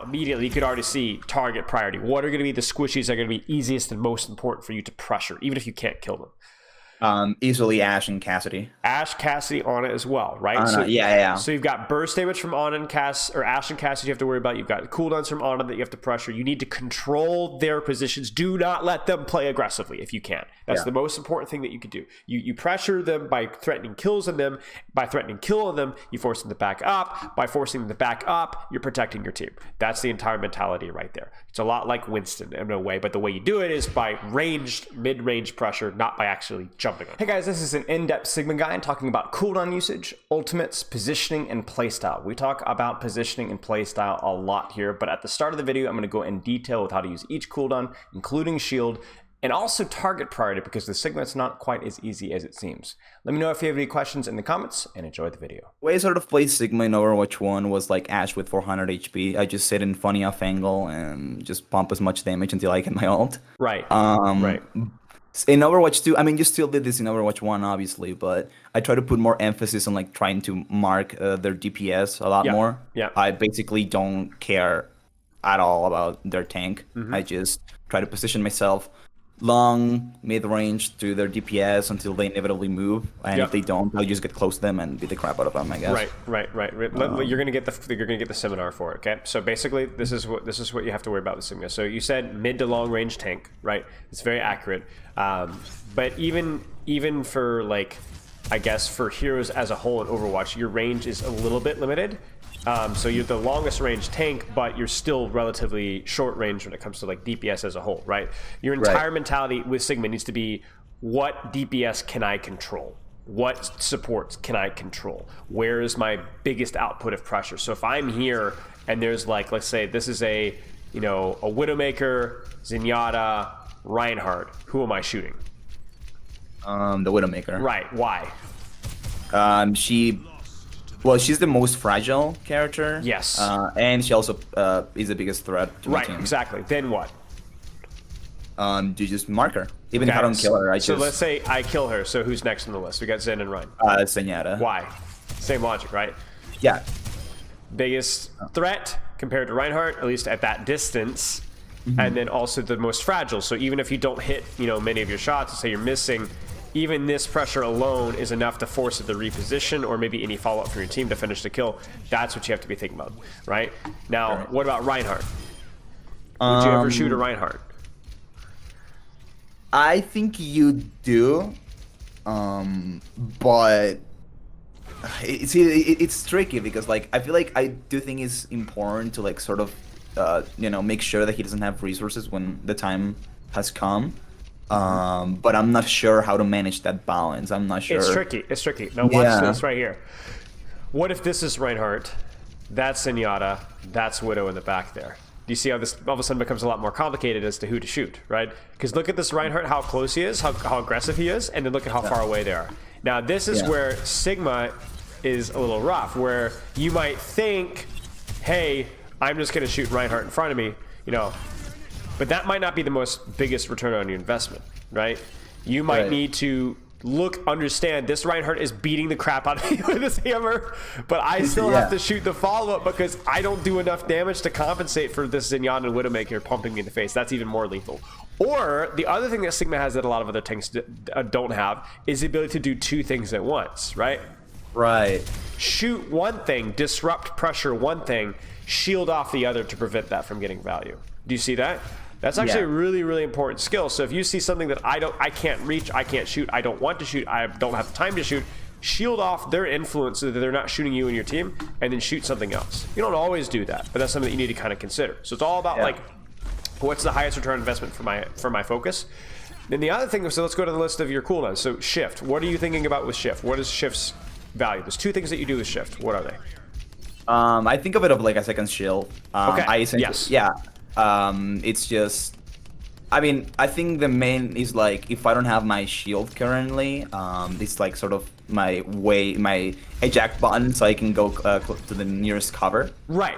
immediately you could already see target priority. What are going to be the squishies that are going to be easiest and most important for you to pressure, even if you can't kill them? Easily Ashe and Cassidy. Ashe, Cassidy, Ana as well, right? So you've got burst damage from Ana and Ashe and Cassidy you have to worry about. You've got cooldowns from Ana that you have to pressure. You need to control their positions. Do not let them play aggressively if you can. That's the most important thing that you could do. You pressure them by threatening kills on them. By threatening kill on them, you force them to back up. By forcing them to back up, you're protecting your team. That's the entire mentality right there. It's a lot like Winston in a way, but the way you do it is by ranged, mid-range pressure, not by actually jumping. Hey guys, this is an in-depth Sigma guide talking about cooldown usage, ultimates, positioning, and playstyle. We talk about positioning and playstyle a lot here, but at the start of the video, I'm going to go in detail with how to use each cooldown, including shield, and also target priority, because the Sigma is not quite as easy as it seems. Let me know if you have any questions in the comments, and enjoy the video. The way I sort of played Sigma in Overwatch 1 was like Ashe with 400 HP. I just sit in funny off angle and just pump as much damage until I get my ult. Right. Right. In Overwatch 2, I mean, you still did this in Overwatch 1, obviously, but I try to put more emphasis on like trying to mark their DPS a lot more. Yeah. I basically don't care at all about their tank. I just try to position myself long, mid-range to their DPS until they inevitably move, and if they don't, I'll just get close to them and beat the crap out of them, I guess. Right. You're gonna get the seminar for it. Okay, so basically, this is what you have to worry about with Sigma. So you said mid to long range tank, right? It's very accurate. But even for like, I guess for heroes as a whole in Overwatch, your range is a little bit limited. So you're the longest range tank, but you're still relatively short range when it comes to like DPS as a whole, right? Your entire mentality with Sigma needs to be, what DPS can I control? What supports can I control? Where is my biggest output of pressure? So if I'm here and there's like, let's say this is a Widowmaker, Zenyatta, Reinhardt, who am I shooting? The Widowmaker. Right, why? She's the most fragile character. Yes. And she also is the biggest threat to my team. Right, exactly. Then what? You just mark her. Even if I don't kill her, So let's say I kill her, so who's next on the list? We got Zen and Rein. Zenyatta. Why? Same logic, right? Yeah. Biggest threat compared to Reinhardt, at least at that distance, and then also the most fragile. So even if you don't hit, many of your shots, let's say you're missing, even this pressure alone is enough to force it to reposition, or maybe any follow-up from your team to finish the kill. That's what you have to be thinking about, right? Now, what about Reinhardt? Would you ever shoot a Reinhardt? I think you do, but it's tricky because like I feel like I do think it's important to like sort of make sure that he doesn't have resources when the time has come. But I'm not sure how to manage that balance. I'm not sure. It's tricky. Now watch this right here. What if this is Reinhardt, that's Zenyatta, that's Widow in the back there? Do you see how this all of a sudden becomes a lot more complicated as to who to shoot, right? Because look at this Reinhardt, how close he is, how aggressive he is, and then look at how far away they are. Now this is where Sigma is a little rough, where you might think, hey, I'm just going to shoot Reinhardt in front of me, but that might not be the biggest return on your investment, right? You might need to understand this Reinhardt is beating the crap out of me with his hammer, but I still have to shoot the follow-up because I don't do enough damage to compensate for this Zenyatta and Widowmaker pumping me in the face. That's even more lethal. Or the other thing that Sigma has that a lot of other tanks don't have is the ability to do two things at once, right? Right. Shoot one thing, disrupt pressure one thing, shield off the other to prevent that from getting value. Do you see that? That's actually a really, really important skill. So if you see something that I can't reach, I can't shoot, I don't want to shoot, I don't have the time to shoot, shield off their influence so that they're not shooting you and your team, and then shoot something else. You don't always do that, but that's something that you need to kind of consider. So it's all about like, what's the highest return on investment for my focus? Then the other thing, so let's go to the list of your cooldowns. So shift, what are you thinking about with shift? What is shift's value? There's two things that you do with shift. What are they? I think of it of like a second shield. Okay. It's just I mean, I think the main is like if I don't have my shield currently, it's like sort of my eject button, so I can go to the nearest cover. Right.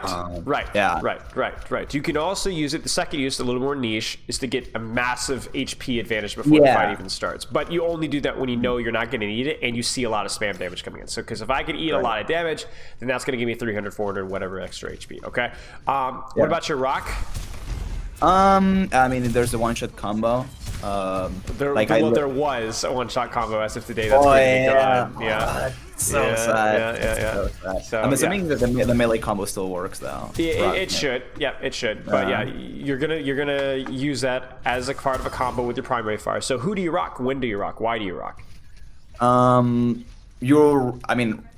Yeah. Right. You can also use it. The second use, a little more niche, is to get a massive HP advantage before the fight even starts. But you only do that when you know you're not going to need it, and you see a lot of spam damage coming in. So, because if I can eat a lot of damage, then that's going to give me 300, 400, whatever extra HP. Okay. What about your rock? I mean, there's a one-shot combo. There was a one-shot combo as of today. That's so sad. So, I'm assuming that the melee combo still works though. Yeah, it should. Yeah, it should. But yeah, you're gonna use that as a part of a combo with your primary fire. So who do you rock? When do you rock? Why do you rock? I mean,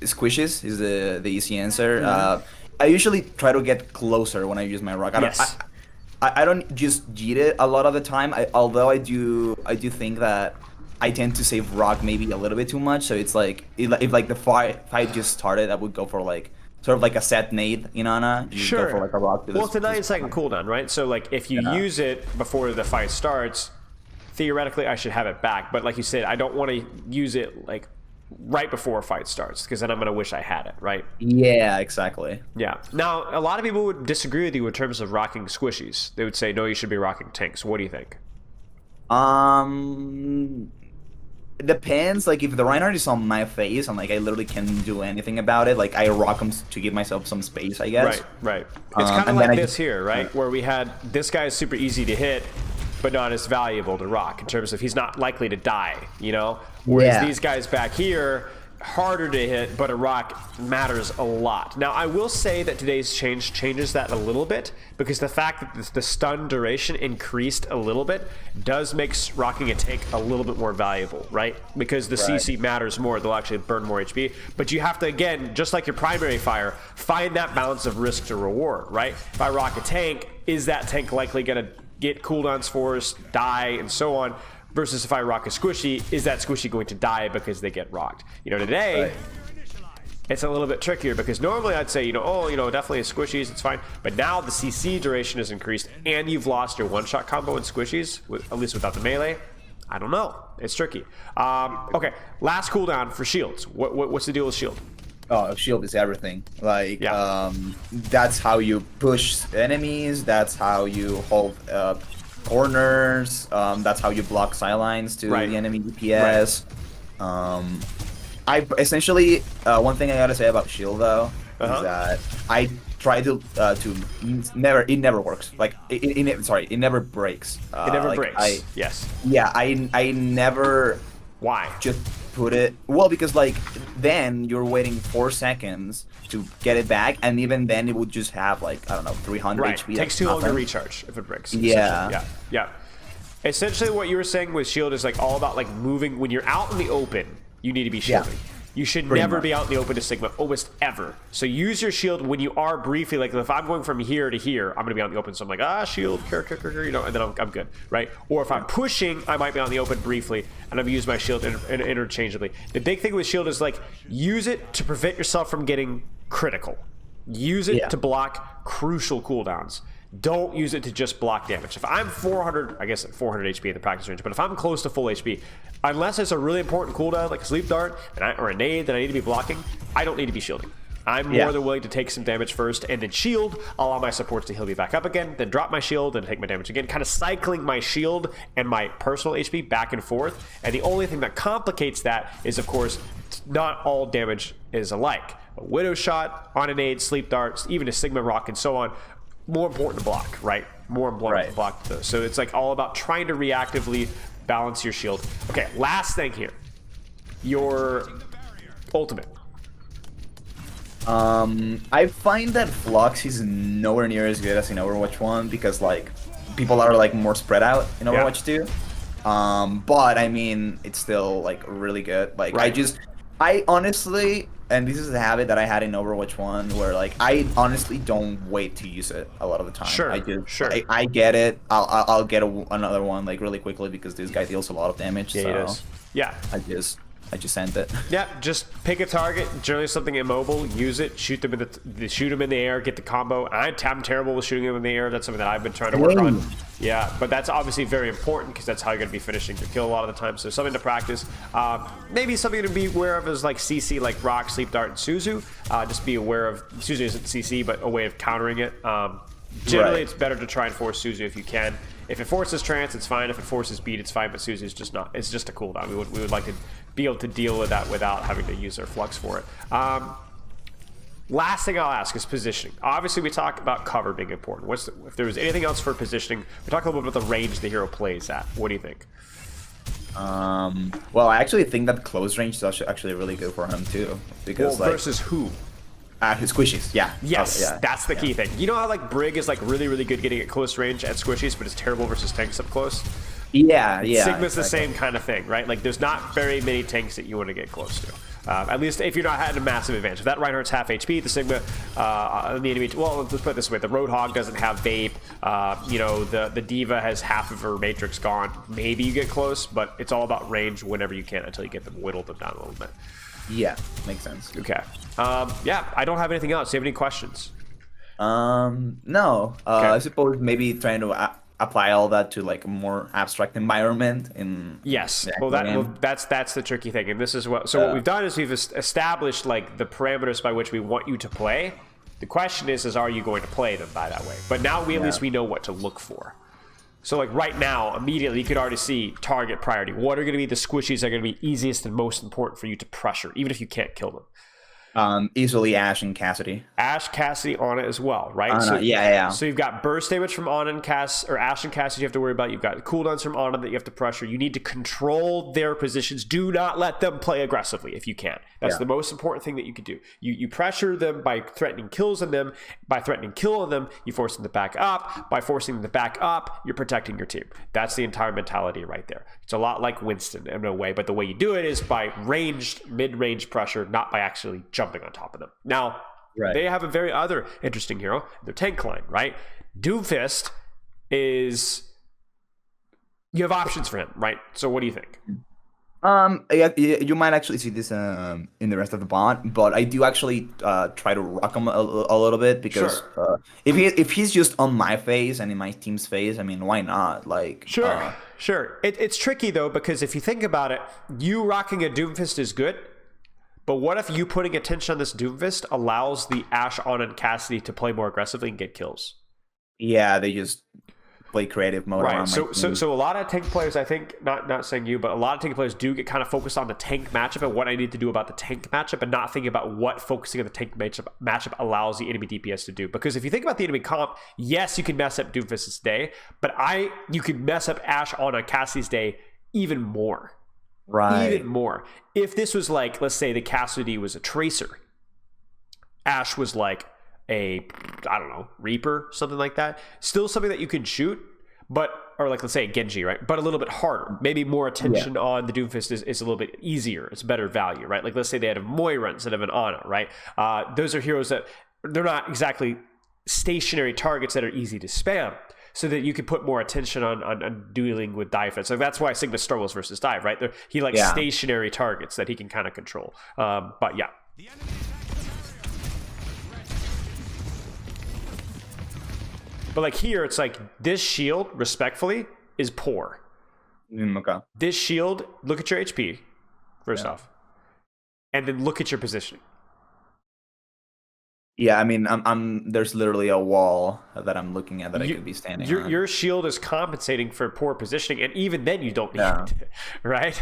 squishes is the easy answer. I usually try to get closer when I use my rock. I don't just Jeet it a lot of the time. Although I do think that I tend to save rock maybe a little bit too much. So it's like if like the fight just started, I would go for like sort of like a set nade, you know, Anna? Sure. Go for like a rock. Well, it's a 9-second cooldown, right? So like if you use it before the fight starts, theoretically I should have it back. But like you said, I don't want to use it like right before a fight starts, because then I'm gonna wish I had it, right? Yeah, exactly. Yeah. Now, a lot of people would disagree with you in terms of rocking squishies. They would say, no, you should be rocking tanks. What do you think? It depends. Like if the Reinhardt is on my face and like I literally can't do anything about it, like I rock him to give myself some space, I guess. Right. It's kind of like this here, right? Where we had this guy is super easy to hit, but not as valuable to rock in terms of he's not likely to die, you know? Whereas these guys back here, harder to hit, but a rock matters a lot. Now, I will say that today's change changes that a little bit, because the fact that the stun duration increased a little bit does make rocking a tank a little bit more valuable, right? Because the CC matters more, they'll actually burn more HP. But you have to, again, just like your primary fire, find that balance of risk to reward, right? If I rock a tank, is that tank likely going to get cooldowns forced, die, and so on? Versus if I rock a squishy, is that squishy going to die because they get rocked? You know, today, it's a little bit trickier, because normally I'd say, definitely squishies, it's fine. But now the CC duration is increased, and you've lost your one-shot combo in squishies, at least without the melee. I don't know. It's tricky. Okay, last cooldown for shields. What's the deal with shield? Oh, shield is everything. Like, that's how you push enemies. That's how you hold corners. That's how you block sidelines to the enemy DPS. I essentially one thing I gotta say about shield though is that I try to never. It never works. Like it never breaks. It never breaks. Yeah, I never. Why? Just put it because like then you're waiting 4 seconds to get it back, and even then it would just have like, I don't know, 300 HP. It takes too long to recharge if it breaks. Yeah. Essentially what you were saying with shield is like all about like moving. When you're out in the open, you need to be shielding. You should never be out in the open to Sigma, almost ever. So use your shield when you are briefly, like if I'm going from here to here, I'm going to be out in the open. So I'm like, shield, and then I'm good, right? Or if I'm pushing, I might be out in the open briefly, and I'm going to use my shield interchangeably. The big thing with shield is like, use it to prevent yourself from getting critical. Use it to block crucial cooldowns. Don't use it to just block damage. If I'm 400, I guess 400 HP in the practice range, but if I'm close to full HP, unless it's a really important cooldown like a sleep dart or a nade that I need to be blocking, I don't need to be shielding. I'm more than willing to take some damage first and then shield, allow my supports to heal me back up again, then drop my shield and take my damage again, kind of cycling my shield and my personal HP back and forth. And the only thing that complicates that is, of course, not all damage is alike. A Widow shot, on a nade, sleep darts, even a Sigma rock and so on, more important to block, right? More important to block those. So it's like all about trying to reactively balance your shield. Okay, last thing here. Your ultimate. I find that Flux is nowhere near as good as in Overwatch 1 because like people are like more spread out in Overwatch 2. But I mean it's still like really good. Like I honestly, and this is a habit that I had in Overwatch 1 where like I honestly don't wait to use it a lot of the time. I get it. I'll get another one like really quickly because this guy deals a lot of damage. Yeah, he does. Yeah. I just I just sent it. Yeah, just pick a target, generally something immobile, use it, shoot them in the air, get the combo. I'm terrible with shooting them in the air. That's something that I've been trying to work on. Yeah, but that's obviously very important because that's how you're going to be finishing your kill a lot of the time. So something to practice. Maybe something to be aware of is like CC, like Rock, Sleep Dart, and Suzu. Just be aware of, Suzu isn't CC, but a way of countering it. Generally, it's better to try and force Suzu if you can. If it forces trance, it's fine. If it forces beat, it's fine. But Suzu is just not. It's just a cooldown. We would like to be able to deal with that without having to use our flux for it. Last thing I'll ask is positioning. Obviously, we talk about cover being important. If there was anything else for positioning, we talk a little bit about the range the hero plays at. What do you think? Well, I actually think that close range is actually really good for him too. Because versus who? His squishies, yeah. Yes, that's the key thing. You know how like Brig is like really good getting at close range at squishies, but it's terrible versus tanks up close? Yeah. Sigma's the same kind of thing, right? Like there's not very many tanks that you want to get close to. At least if you're not having a massive advantage. If that Reinhardt's half HP, the Sigma, the enemy, well, let's put it this way. The Roadhog doesn't have Vape. You know, the Diva has half of her Matrix gone. Maybe you get close, but it's all about range whenever you can until you get them whittled them down a little bit. Yeah, makes sense. Okay. Yeah, I don't have anything else. Do you have any questions? No. Okay. I suppose maybe trying to apply all that to like a more abstract environment in. Yes. That's the tricky thing, and this is what. So what we've done is we've established like the parameters by which we want you to play. The question is are you going to play them by that way? But now at least we know what to look for. So like right now, immediately you could already see target priority. What are going to be the squishies that are going to be easiest and most important for you to pressure, even if you can't kill them? Easily Ashe and Cassidy. Ashe, Cassidy, Ana as well, right? So you've got burst damage from Ana and Ashe and Cassidy you have to worry about. You've got cooldowns from Ana that you have to pressure. You need to control their positions. Do not let them play aggressively if you can. That's the most important thing that you could do. You pressure them by threatening kills on them. By threatening kill on them, you force them to back up. By forcing them to back up, you're protecting your team. That's the entire mentality right there. It's a lot like Winston in a way, but the way you do it is by ranged, mid-range pressure, not by actually jumping on top of them. Now, they have a very other interesting hero, their tank line, right? Doomfist is, you have options for him, right? So what do you think? Yeah, you might actually see this in the rest of the bond, but I do actually try to rock him a little bit because if he's just on my phase and in my team's phase, I mean, why not? Like, sure. It's tricky though because if you think about it, you rocking a Doomfist is good. But what if you putting attention on this Doomfist allows the Ashe, Ana, and Cassidy to play more aggressively and get kills? Yeah, they just play creative mode. Right. So a lot of tank players, I think, not saying you, but a lot of tank players do get kind of focused on the tank matchup and what I need to do about the tank matchup, and not thinking about what focusing on the tank matchup allows the enemy DPS to do. Because if you think about the enemy comp, yes, you can mess up Doomfist's day, but you can mess up Ashe, Ana, Cassidy's day even more. Right. Even more. If this was like, let's say the Cassidy was a Tracer, Ashe was like a, I don't know, Reaper, something like that. Still something that you can shoot, but, or like let's say a Genji, right? But a little bit harder. Maybe more attention on the Doomfist is a little bit easier. It's better value, right? Like let's say they had a Moira instead of an Ana, right? Those are heroes that, they're not exactly stationary targets that are easy to spam. So that you can put more attention on dealing with dive. So that's why Sigma struggles versus dive, right? He likes stationary targets that he can kind of control. But yeah. But like here, it's like this shield, respectfully, is poor. Okay. This shield, look at your HP, first off. And then look at your positioning. Yeah, I mean, there's literally a wall that I'm looking at that I could be standing on. Your shield is compensating for poor positioning, and even then you don't need it, right?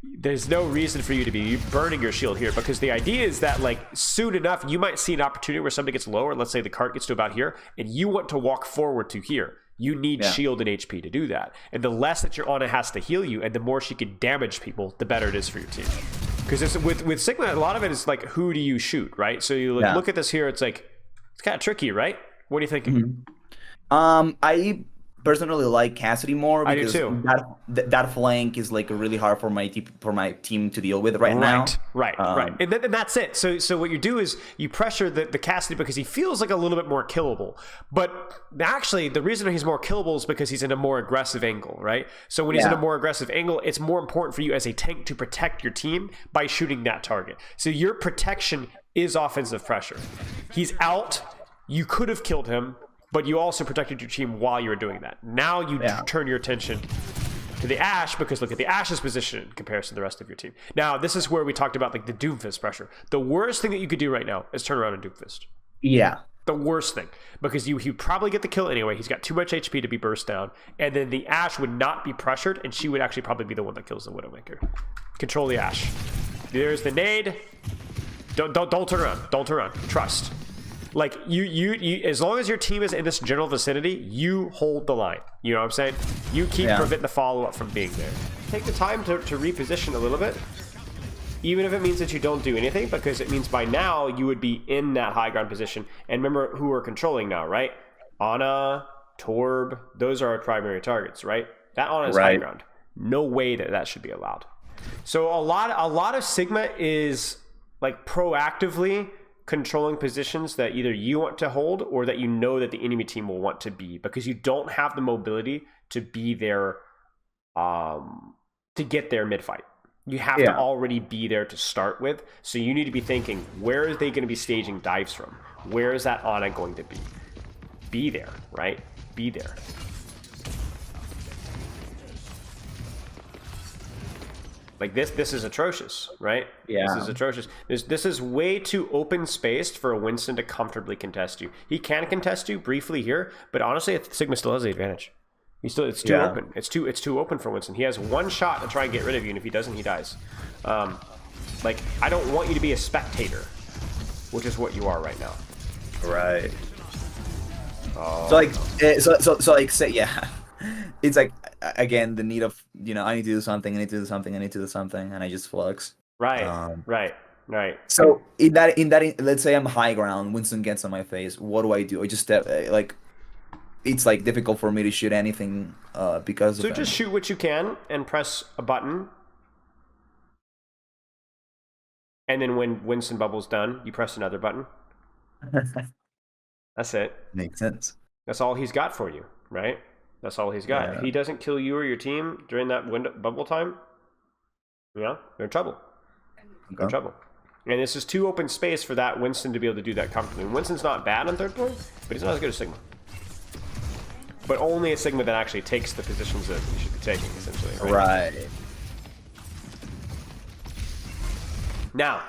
There's no reason for you to be burning your shield here, because the idea is that like soon enough, you might see an opportunity where somebody gets lower. Let's say the cart gets to about here, and you want to walk forward to here. You need shield and HP to do that. And the less that your Ana has to heal you, and the more she can damage people, the better it is for your team. Because with Sigma, a lot of it is like, who do you shoot, right? So you look at this here, it's like, it's kind of tricky, right? What are you thinking? I personally like Cassidy more I do because too. that flank is like really hard for my team to deal with right now. Right. And that's it. So what you do is you pressure the Cassidy because he feels like a little bit more killable. But actually, the reason he's more killable is because he's in a more aggressive angle, right? So when he's in a more aggressive angle, it's more important for you as a tank to protect your team by shooting that target. So your protection is offensive pressure. He's out. You could have killed him, but you also protected your team while you were doing that. Now you turn your attention to the Ashe because look at the Ashe's position in comparison to the rest of your team. Now, this is where we talked about like the Doomfist pressure. The worst thing that you could do right now is turn around and Doomfist. Yeah. The worst thing. Because he'd probably get the kill anyway. He's got too much HP to be burst down. And then the Ashe would not be pressured, and she would actually probably be the one that kills the Widowmaker. Control the Ashe. There's the nade. Don't turn around. Don't turn around. Trust. Like you as long as your team is in this general vicinity, you hold the line. You know what I'm saying? You prevent the follow-up from being there. Take the time to reposition a little bit, even if it means that you don't do anything, because it means by now you would be in that high ground position. And remember who we're controlling now, right? Ana, Torb, those are our primary targets, right? That Ana is high ground. No way that should be allowed. So a lot of Sigma is like proactively controlling positions that either you want to hold or that you know that the enemy team will want to be, because you don't have the mobility to be there to get there mid-fight. You have to already be there to start with. So you need to be thinking, where are they going to be staging dives from? Where is that Ana going to be? Be there, right? Be there. Like this is atrocious, right? Yeah. This is atrocious. This is way too open spaced for a Winston to comfortably contest you. He can contest you briefly here, but honestly, Sigma still has the advantage. It's too open. It's too open for Winston. He has one shot to try and get rid of you, and if he doesn't, he dies. Like I don't want you to be a spectator, which is what you are right now. Right. So like say it's like again the need of I need to do something, I need to do something, and I just flux. Right. So in that let's say I'm high ground, Winston gets on my face. What do? I just step like it's like difficult for me to shoot anything because of so just shoot what you can and press a button, and then when Winston bubble's done, you press another button. That's it. Makes sense. That's all he's got for you, right? That's all he's got. If he doesn't kill you or your team during that bubble time, you're in trouble. You're in trouble. And this is too open space for that Winston to be able to do that comfortably. Winston's not bad on third point, but he's not as good as Sigma. But only a Sigma that actually takes the positions that you should be taking, essentially. Right. Now,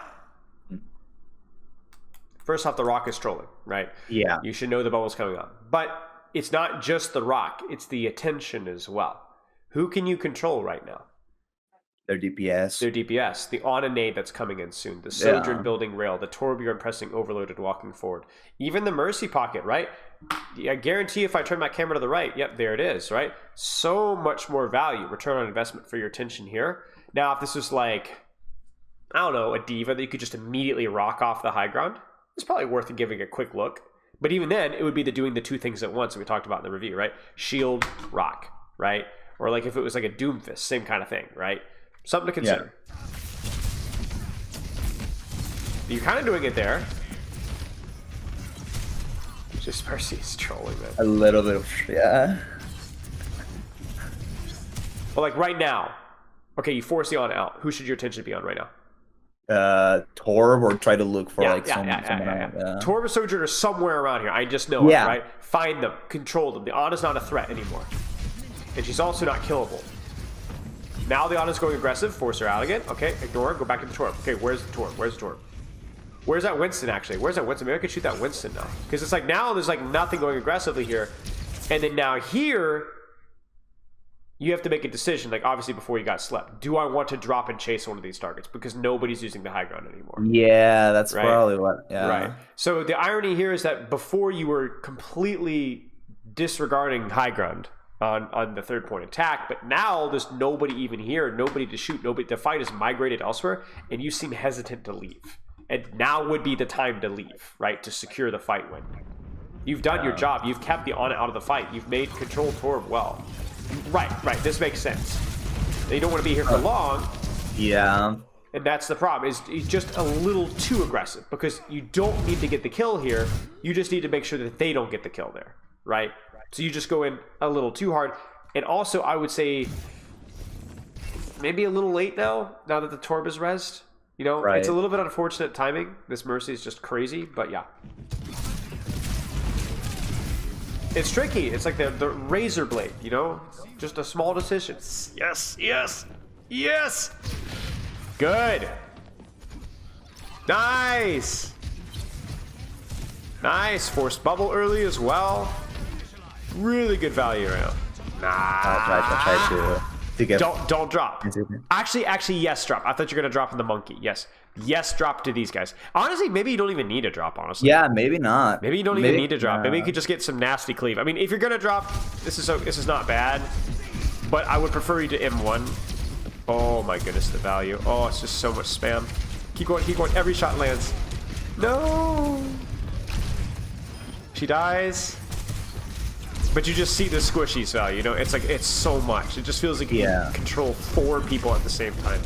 first off, the rock is trolling, right? Yeah. You should know the bubble's coming up. But it's not just the rock, it's the attention as well. Who can you control right now? Their DPS. The Ana nade that's coming in soon. The Sojourn building rail. The Torbjorn pressing overloaded walking forward. Even the Mercy pocket, right? I guarantee if I turn my camera to the right, yep, there it is, right? So much more value, return on investment for your attention here. Now, if this was like, I don't know, a diva that you could just immediately rock off the high ground, it's probably worth giving a quick look. But even then, it would be doing the two things at once that we talked about in the review, right? Shield, rock, right? Or like if it was like a Doomfist, same kind of thing, right? Something to consider. You're kind of doing it there. Just Mercy's trolling, man. A little bit of, But like right now, okay, you force the Ana out. Who should your attention be on right now? Torb, or try to look for someone. Torb or Sojourn are somewhere around here. I just know it, right? Find them, control them. The Ana's not a threat anymore. And she's also not killable. Now the Ana's going aggressive, force her out again. Okay, ignore her, go back to the Torb. Okay, where's the Torb? Where's that Winston actually? Where's that Winston? Maybe I could shoot that Winston now. Because it's like now there's like nothing going aggressively here. And then now here, you have to make a decision, like obviously before you got slept. Do I want to drop and chase one of these targets? Because nobody's using the high ground anymore. Yeah, that's probably what, Right. So the irony here is that before you were completely disregarding high ground on the third point attack, but now there's nobody even here, nobody to shoot, nobody. The fight is migrated elsewhere, and you seem hesitant to leave. And now would be the time to leave, right? To secure the fight win. You've done your job. You've kept the on out of the fight. You've made control Torb well. Right. This makes sense. You don't want to be here for long. Yeah. And that's the problem, is he's just a little too aggressive, because you don't need to get the kill here. You just need to make sure that they don't get the kill there, right? So you just go in a little too hard. And also, I would say maybe a little late now that the Torb is rezzed. You know, it's a little bit unfortunate timing. This Mercy is just crazy, but yeah. It's tricky. It's like the razor blade, you know? Just a small decision. Yes, yes, yes! Good. Nice. Nice. Forced bubble early as well. Really good value right now. I'll try to get. Don't drop. Actually, yes, drop. I thought you were gonna drop in the monkey. Yes, drop to these guys. Honestly, maybe you don't even need to drop. Honestly. Yeah, maybe not. Maybe you don't even need to drop. Maybe you could just get some nasty cleave. I mean, if you're gonna drop, this is not bad, but I would prefer you to M1. Oh my goodness, the value. Oh, it's just so much spam. Keep going. Every shot lands. No. She dies. But you just see the squishies value, you know? It's like, it's so much. It just feels like you can control 4 people at the same time.